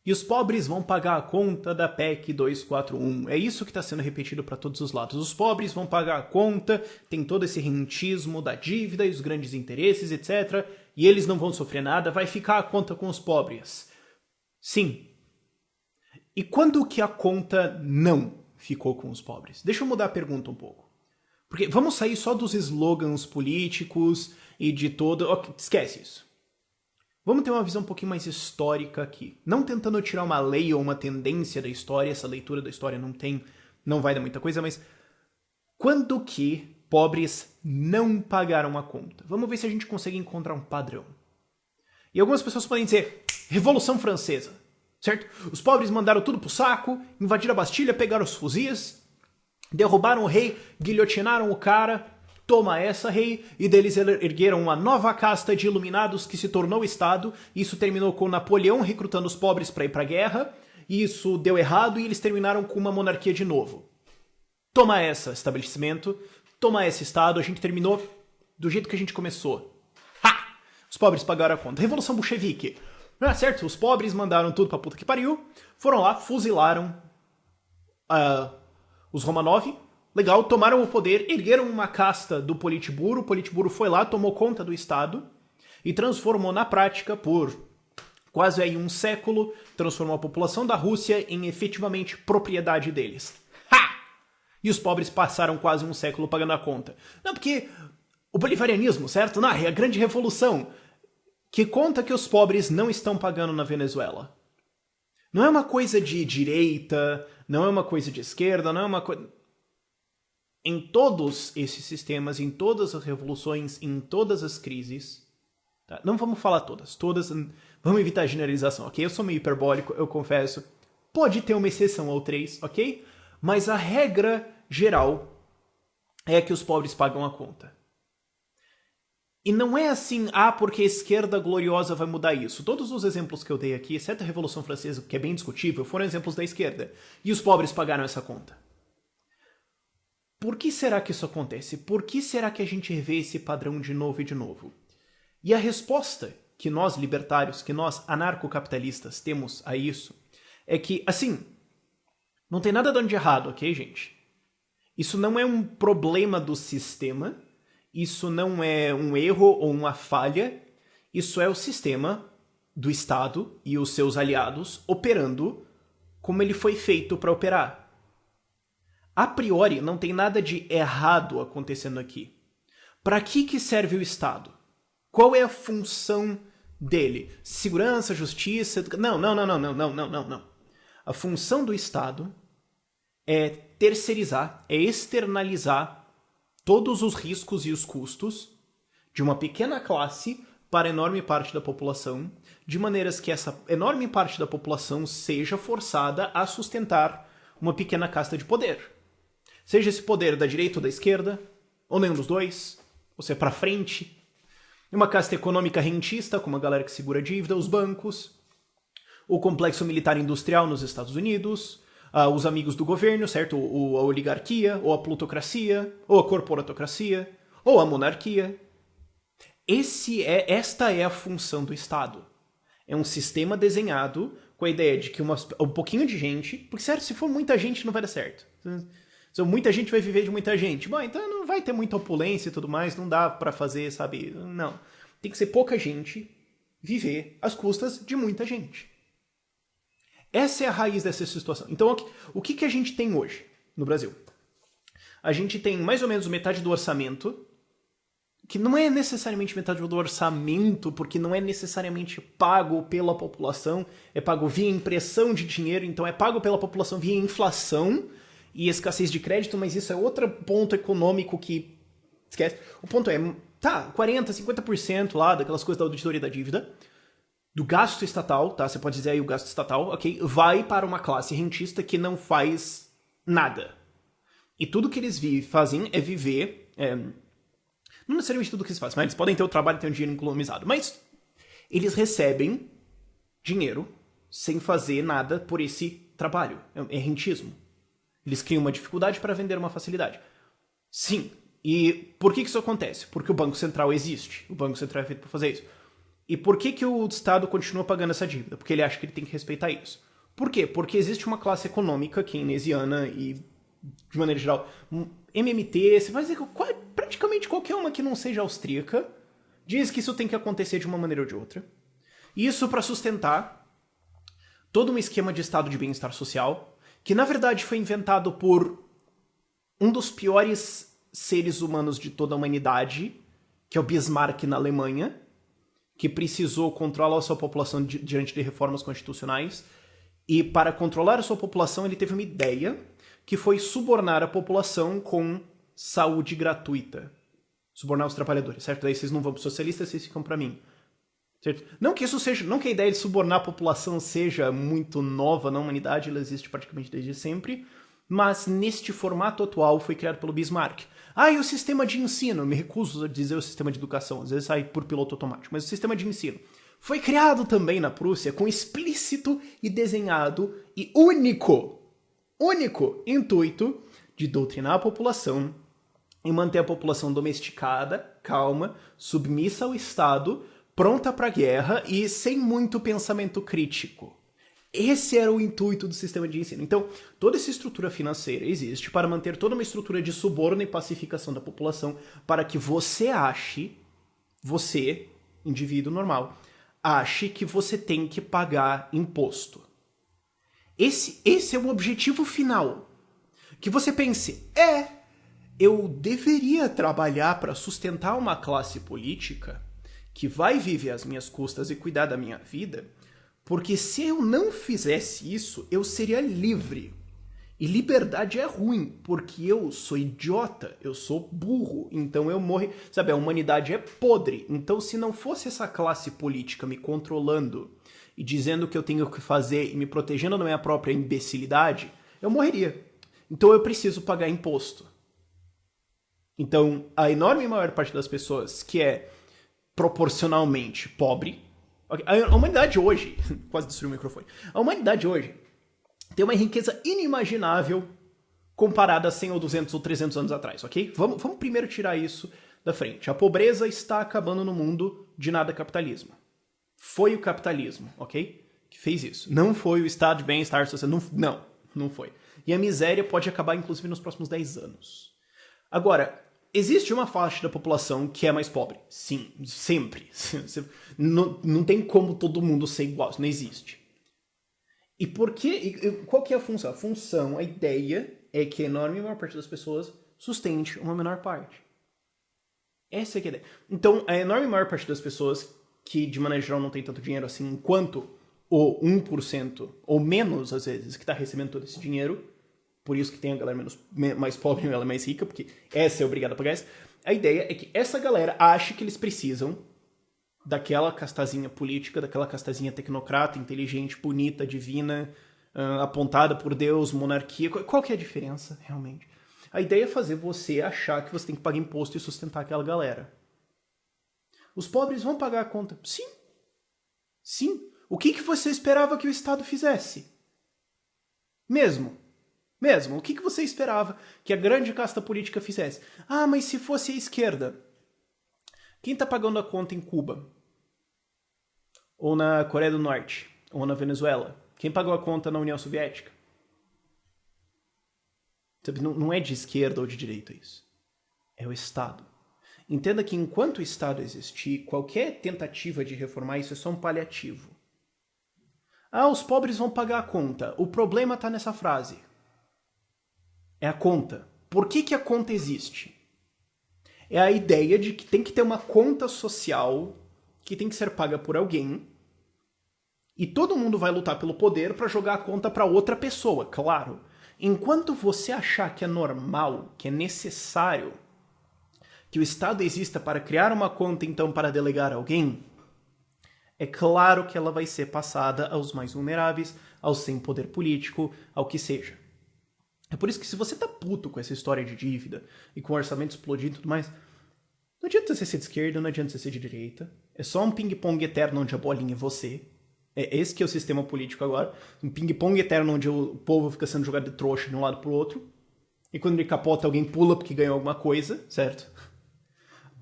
E os pobres vão pagar a conta da PEC 241. É isso que está sendo repetido para todos os lados. Os pobres vão pagar a conta, tem todo esse rentismo da dívida e os grandes interesses, etc. E eles não vão sofrer nada, vai ficar a conta com os pobres. Sim. E quando que a conta não ficou com os pobres? Deixa eu mudar a pergunta um pouco. Porque vamos sair só dos slogans políticos e de todo... Okay, esquece isso. Vamos ter uma visão um pouquinho mais histórica aqui. Não tentando tirar uma lei ou uma tendência da história, essa leitura da história não vai dar muita coisa, mas quando que pobres não pagaram a conta? Vamos ver se a gente consegue encontrar um padrão. E algumas pessoas podem dizer, Revolução Francesa, certo? Os pobres mandaram tudo pro saco, invadiram a Bastilha, pegaram os fuzis, derrubaram o rei, guilhotinaram o cara... Toma essa, rei, e deles ergueram uma nova casta de iluminados que se tornou Estado. Isso terminou com Napoleão recrutando os pobres para ir para a guerra. Isso deu errado e eles terminaram com uma monarquia de novo. Toma essa, estabelecimento. Toma esse Estado. A gente terminou do jeito que a gente começou. Ha! Os pobres pagaram a conta. Revolução Bolchevique. Não é certo? Os pobres mandaram tudo pra puta que pariu. Foram lá, fuzilaram os Romanov. Legal, tomaram o poder, ergueram uma casta do Politburo, o Politburo foi lá, tomou conta do Estado e transformou na prática, por quase aí um século, transformou a população da Rússia em efetivamente propriedade deles. Ha! E os pobres passaram quase um século pagando a conta. Não, porque o bolivarianismo, certo? Não, é a grande revolução. Que conta que os pobres não estão pagando na Venezuela? Não é uma coisa de direita, não é uma coisa de esquerda, não é uma coisa... Em todos esses sistemas, em todas as revoluções, em todas as crises, tá? Não vamos falar todas, vamos evitar a generalização, ok? Eu sou meio hiperbólico, eu confesso, pode ter uma exceção ou três, ok? Mas a regra geral é que os pobres pagam a conta. E não é assim, porque a esquerda gloriosa vai mudar isso. Todos os exemplos que eu dei aqui, exceto a Revolução Francesa, que é bem discutível, foram exemplos da esquerda. E os pobres pagaram essa conta. Por que será que isso acontece? Por que será que a gente vê esse padrão de novo e de novo? E a resposta que nós libertários, que nós anarcocapitalistas temos a isso, é que, assim, não tem nada de errado, ok, gente? Isso não é um problema do sistema, isso não é um erro ou uma falha, isso é o sistema do Estado e os seus aliados operando como ele foi feito para operar. A priori, não tem nada de errado acontecendo aqui. Para que serve o Estado? Qual é a função dele? Segurança, justiça... Não. A função do Estado é terceirizar, é externalizar todos os riscos e os custos de uma pequena classe para a enorme parte da população, de maneiras que essa enorme parte da população seja forçada a sustentar uma pequena casta de poder. Seja esse poder da direita ou da esquerda, ou nenhum dos dois, ou seja, para frente. Uma casta econômica rentista, como a galera que segura a dívida, os bancos, o complexo militar industrial nos Estados Unidos, os amigos do governo, certo? A oligarquia, ou a plutocracia, ou a corporatocracia, ou a monarquia. Esta é a função do Estado. É um sistema desenhado com a ideia de que um pouquinho de gente... Porque, certo, se for muita gente, não vai dar certo. Se muita gente vai viver de muita gente. Bom, então não vai ter muita opulência e tudo mais, não dá pra fazer, sabe? Não. Tem que ser pouca gente viver às custas de muita gente. Essa é a raiz dessa situação. Então, o que a gente tem hoje no Brasil? A gente tem mais ou menos metade do orçamento, que não é necessariamente metade do orçamento, porque não é necessariamente pago pela população, é pago via impressão de dinheiro, então é pago pela população via inflação e escassez de crédito, mas isso é outro ponto econômico que... Esquece. O ponto é, 40%, 50% lá daquelas coisas da auditoria da dívida, do gasto estatal, tá? Você pode dizer aí o gasto estatal, ok? Vai para uma classe rentista que não faz nada. E tudo que eles fazem é viver... não necessariamente tudo que eles fazem, mas eles podem ter o trabalho e ter um dinheiro economizado. Mas eles recebem dinheiro sem fazer nada por esse trabalho. É rentismo. Eles criam uma dificuldade para vender uma facilidade. Sim. E por que isso acontece? Porque o Banco Central existe. O Banco Central é feito para fazer isso. E por que o Estado continua pagando essa dívida? Porque ele acha que ele tem que respeitar isso. Por quê? Porque existe uma classe econômica keynesiana e, de maneira geral, MMT, você vai dizer praticamente qualquer uma que não seja austríaca, diz que isso tem que acontecer de uma maneira ou de outra. Isso para sustentar todo um esquema de estado de bem-estar social, que na verdade foi inventado por um dos piores seres humanos de toda a humanidade, que é o Bismarck na Alemanha, que precisou controlar a sua população diante de reformas constitucionais, e para controlar a sua população ele teve uma ideia, que foi subornar a população com saúde gratuita. Subornar os trabalhadores, certo? Daí vocês não vão para socialistas, vocês ficam para mim. Certo? Não que isso seja, não que a ideia de subornar a população seja muito nova na humanidade, ela existe praticamente desde sempre, mas neste formato atual foi criado pelo Bismarck. E o sistema de ensino, me recuso a dizer o sistema de educação, às vezes sai por piloto automático, mas o sistema de ensino foi criado também na Prússia com explícito e desenhado e único intuito de doutrinar a população e manter a população domesticada, calma, submissa ao Estado, pronta para a guerra e sem muito pensamento crítico. Esse era o intuito do sistema de ensino. Então, toda essa estrutura financeira existe para manter toda uma estrutura de suborno e pacificação da população para que você, indivíduo normal, ache que você tem que pagar imposto. Esse é o objetivo final. Que você pense, eu deveria trabalhar para sustentar uma classe política que vai viver às minhas custas e cuidar da minha vida, porque se eu não fizesse isso, eu seria livre. E liberdade é ruim, porque eu sou idiota, eu sou burro, então eu morro. Sabe, a humanidade é podre. Então, se não fosse essa classe política me controlando e dizendo o que eu tenho que fazer e me protegendo da minha própria imbecilidade, eu morreria. Então eu preciso pagar imposto. Então, a enorme maior parte das pessoas que é proporcionalmente pobre, a humanidade hoje, quase destruiu o microfone, a humanidade hoje tem uma riqueza inimaginável comparada a 100 ou 200 ou 300 anos atrás, ok? Vamos primeiro tirar isso da frente. A pobreza está acabando no mundo, de nada capitalismo. Foi o capitalismo, ok? Que fez isso. Não foi o estado de bem-estar social. Não foi. E a miséria pode acabar, inclusive, nos próximos 10 anos. Agora, existe uma faixa da população que é mais pobre. Sim, sempre. Não tem como todo mundo ser igual, isso não existe. E por quê? Qual que é a função? A função, a ideia é que a enorme maior parte das pessoas sustente uma menor parte. Essa é a ideia. Então, a enorme maior parte das pessoas que, de maneira geral, não tem tanto dinheiro assim, quanto o 1%, ou menos, às vezes, que está recebendo todo esse dinheiro, por isso que tem a galera mais pobre e ela mais rica, porque essa é obrigada a pagar essa. A ideia é que essa galera acha que eles precisam daquela castazinha política, daquela castazinha tecnocrata, inteligente, bonita, divina, apontada por Deus, monarquia. Qual que é a diferença, realmente? A ideia é fazer você achar que você tem que pagar imposto e sustentar aquela galera. Os pobres vão pagar a conta? Sim. Sim. O que você esperava que o Estado fizesse? Mesmo. O que você esperava que a grande casta política fizesse? Mas se fosse a esquerda? Quem está pagando a conta em Cuba? Ou na Coreia do Norte? Ou na Venezuela? Quem pagou a conta na União Soviética? Não é de esquerda ou de direita isso. É o Estado. Entenda que enquanto o Estado existir, qualquer tentativa de reformar isso é só um paliativo. Os pobres vão pagar a conta. O problema está nessa frase. É a conta. Por que a conta existe? É a ideia de que tem que ter uma conta social que tem que ser paga por alguém e todo mundo vai lutar pelo poder para jogar a conta para outra pessoa, claro. Enquanto você achar que é normal, que é necessário que o Estado exista para criar uma conta, então, para delegar a alguém, é claro que ela vai ser passada aos mais vulneráveis, aos sem poder político, ao que seja. É por isso que se você tá puto com essa história de dívida e com o orçamento explodindo e tudo mais, não adianta você ser de esquerda, não adianta você ser de direita. É só um ping-pong eterno onde a bolinha é você. É esse que é o sistema político agora. Um ping-pong eterno onde o povo fica sendo jogado de trouxa de um lado pro outro. E quando ele capota, alguém pula porque ganhou alguma coisa, certo?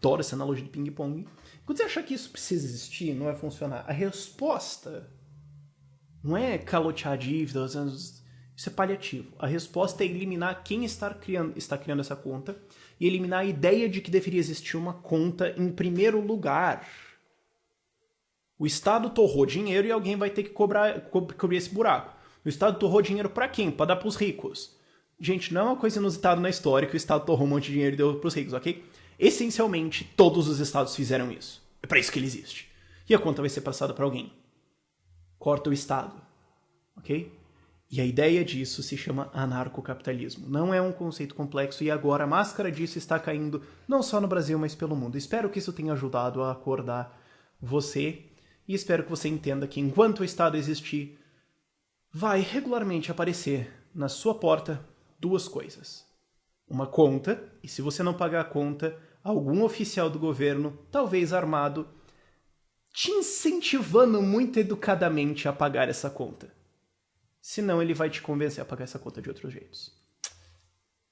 adoro essa analogia de ping-pong. Quando você achar que isso precisa existir, não vai funcionar. A resposta não é calotear a dívida, isso é paliativo. A resposta é eliminar quem está criando essa conta e eliminar a ideia de que deveria existir uma conta em primeiro lugar. O Estado torrou dinheiro e alguém vai ter que cobrir esse buraco. O Estado torrou dinheiro para quem? Para dar para os ricos. Gente, não é uma coisa inusitada na história que o Estado torrou um monte de dinheiro e deu para os ricos, ok? Essencialmente, todos os estados fizeram isso. É para isso que ele existe. E a conta vai ser passada para alguém. Corta o Estado, ok? E a ideia disso se chama anarcocapitalismo. Não é um conceito complexo e agora a máscara disso está caindo não só no Brasil, mas pelo mundo. Espero que isso tenha ajudado a acordar você e espero que você entenda que enquanto o Estado existir, vai regularmente aparecer na sua porta duas coisas. Uma conta, e se você não pagar a conta, algum oficial do governo, talvez armado, te incentivando muito educadamente a pagar essa conta. Senão ele vai te convencer a pagar essa conta de outros jeitos.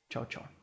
Tchau, tchau.